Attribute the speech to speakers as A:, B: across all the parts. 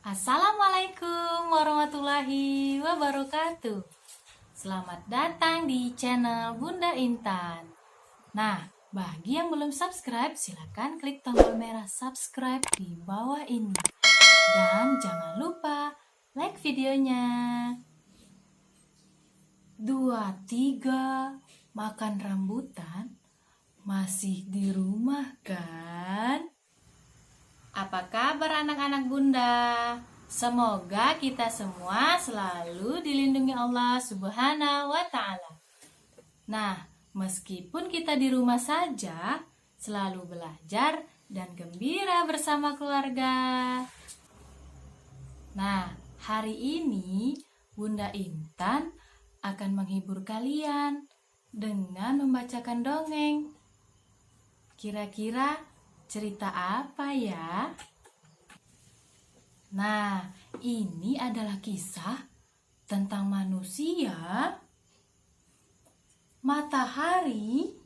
A: Assalamualaikum warahmatullahi wabarakatuh. Selamat datang di channel Bunda Intan. Nah, bagi yang belum subscribe, silakan klik tombol merah subscribe di bawah ini. Dan jangan lupa like videonya. 2, 3, makan rambutan masih di rumah kan? Apa kabar anak-anak Bunda? Semoga kita semua selalu dilindungi Allah Subhanahu wa Ta'ala. Nah, meskipun kita di rumah saja, selalu belajar dan gembira bersama keluarga. Nah, hari ini Bunda Intan akan menghibur kalian dengan membacakan dongeng. Kira-kira cerita apa ya? Nah, ini adalah kisah tentang manusia, matahari,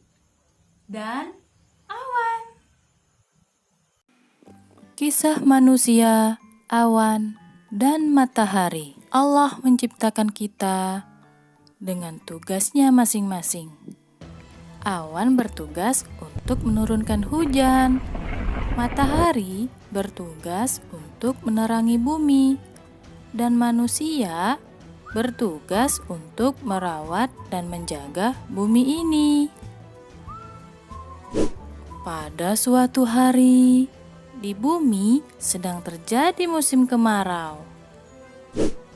A: dan awan. Kisah manusia, awan, dan matahari. Allah menciptakan kita dengan tugasnya masing-masing. Awan bertugas untuk menurunkan hujan. Matahari bertugas untuk menerangi bumi. Dan manusia bertugas untuk merawat dan menjaga bumi ini. Pada suatu hari, di bumi sedang terjadi musim kemarau.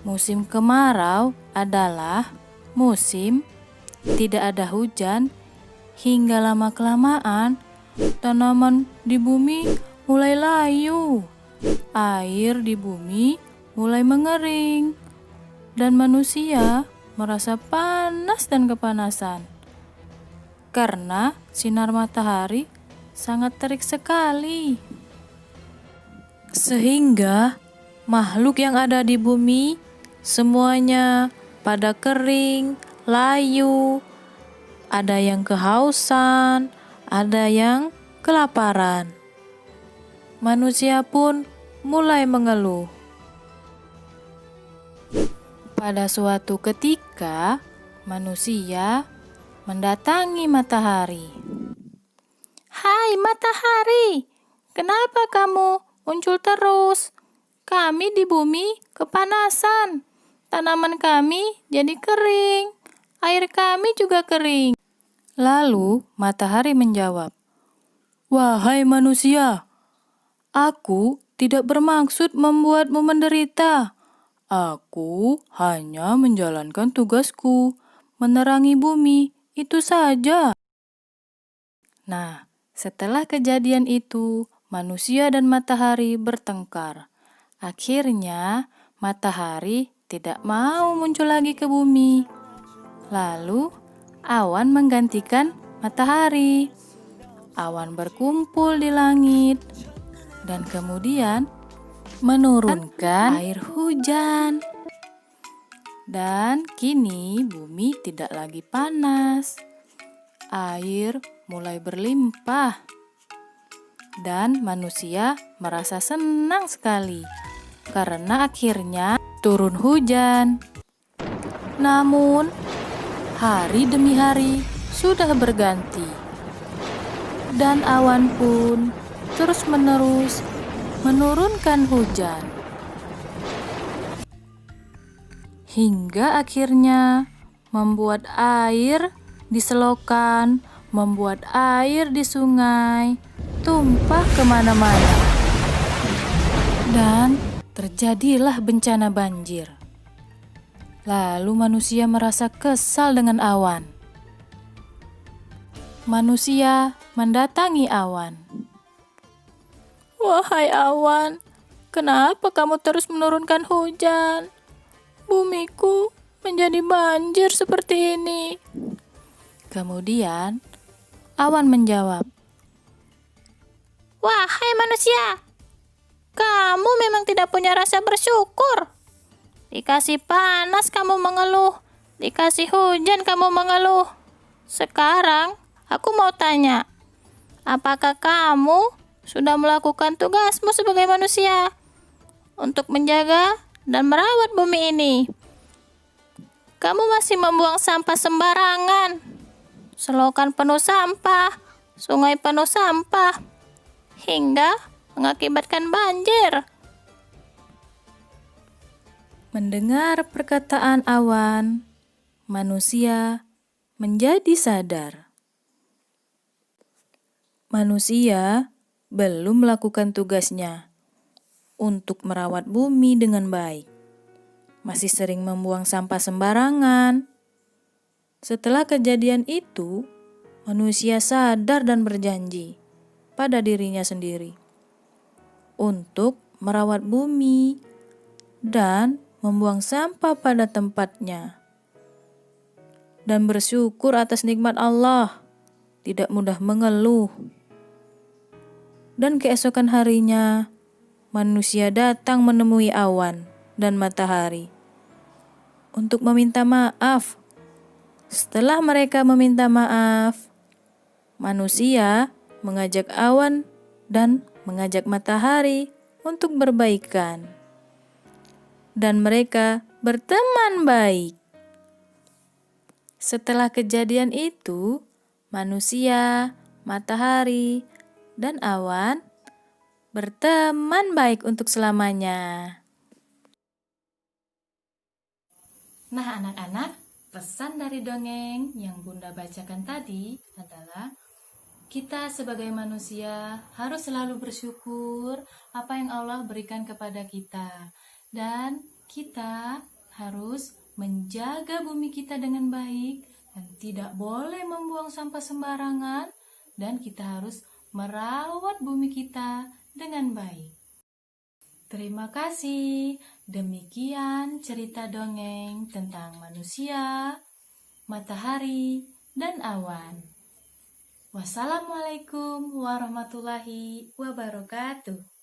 A: Musim kemarau adalah musim tidak ada hujan. Hingga lama-kelamaan, tanaman di bumi mulai layu, air di bumi mulai mengering, dan manusia merasa panas dan kepanasan. Karena sinar matahari sangat terik sekali. Sehingga makhluk yang ada di bumi semuanya pada kering, layu, ada yang kehausan, ada yang kelaparan. Manusia pun mulai mengeluh. Pada suatu ketika, manusia mendatangi matahari. "Hai matahari, kenapa kamu muncul terus? Kami di bumi kepanasan. Tanaman kami jadi kering. Air kami juga kering." Lalu matahari menjawab, "Wahai manusia, aku tidak bermaksud membuatmu menderita. Aku hanya menjalankan tugasku, menerangi bumi, itu saja." Nah, setelah kejadian itu, manusia dan matahari bertengkar. Akhirnya, matahari tidak mau muncul lagi ke bumi. Lalu, awan menggantikan matahari. Awan berkumpul di langit dan kemudian menurunkan air hujan. Dan kini bumi tidak lagi panas. Air mulai berlimpah. Dan manusia merasa senang sekali karena akhirnya turun hujan. Namun, hari demi hari sudah berganti, dan awan pun terus-menerus menurunkan hujan. Hingga akhirnya membuat air di selokan, membuat air di sungai tumpah kemana-mana. Dan terjadilah bencana banjir. Lalu manusia merasa kesal dengan awan. Manusia mendatangi awan. "Wahai awan, kenapa kamu terus menurunkan hujan? Bumiku menjadi banjir seperti ini." Kemudian awan menjawab, "Wahai manusia, kamu memang tidak punya rasa bersyukur. Dikasih panas kamu mengeluh, dikasih hujan kamu mengeluh. Sekarang aku mau tanya, apakah kamu sudah melakukan tugasmu sebagai manusia?
B: untuk menjaga dan merawat bumi ini. Kamu masih membuang sampah sembarangan. Selokan penuh sampah, sungai penuh sampah, hingga mengakibatkan banjir.
A: Mendengar perkataan awan, manusia menjadi sadar. Manusia belum melakukan tugasnya untuk merawat bumi dengan baik. Masih sering membuang sampah sembarangan. Setelah kejadian itu, manusia sadar dan berjanji pada dirinya sendiri untuk merawat bumi dan membuang sampah pada tempatnya. Dan bersyukur atas nikmat Allah, tidak mudah mengeluh. Dan keesokan harinya, manusia datang menemui awan dan matahari untuk meminta maaf. Setelah mereka meminta maaf, manusia mengajak awan dan mengajak matahari untuk berbaikan. Dan mereka berteman baik. Setelah kejadian itu, manusia, matahari, dan awan berteman baik untuk selamanya. Nah anak-anak, pesan dari dongeng yang Bunda bacakan tadi adalah kita sebagai manusia harus selalu bersyukur apa yang Allah berikan kepada kita. Dan kita harus menjaga bumi kita dengan baik dan tidak boleh membuang sampah sembarangan. Dan kita harus merawat bumi kita dengan baik. Terima kasih. Demikian cerita dongeng tentang manusia, matahari, dan awan. Wassalamualaikum warahmatullahi wabarakatuh.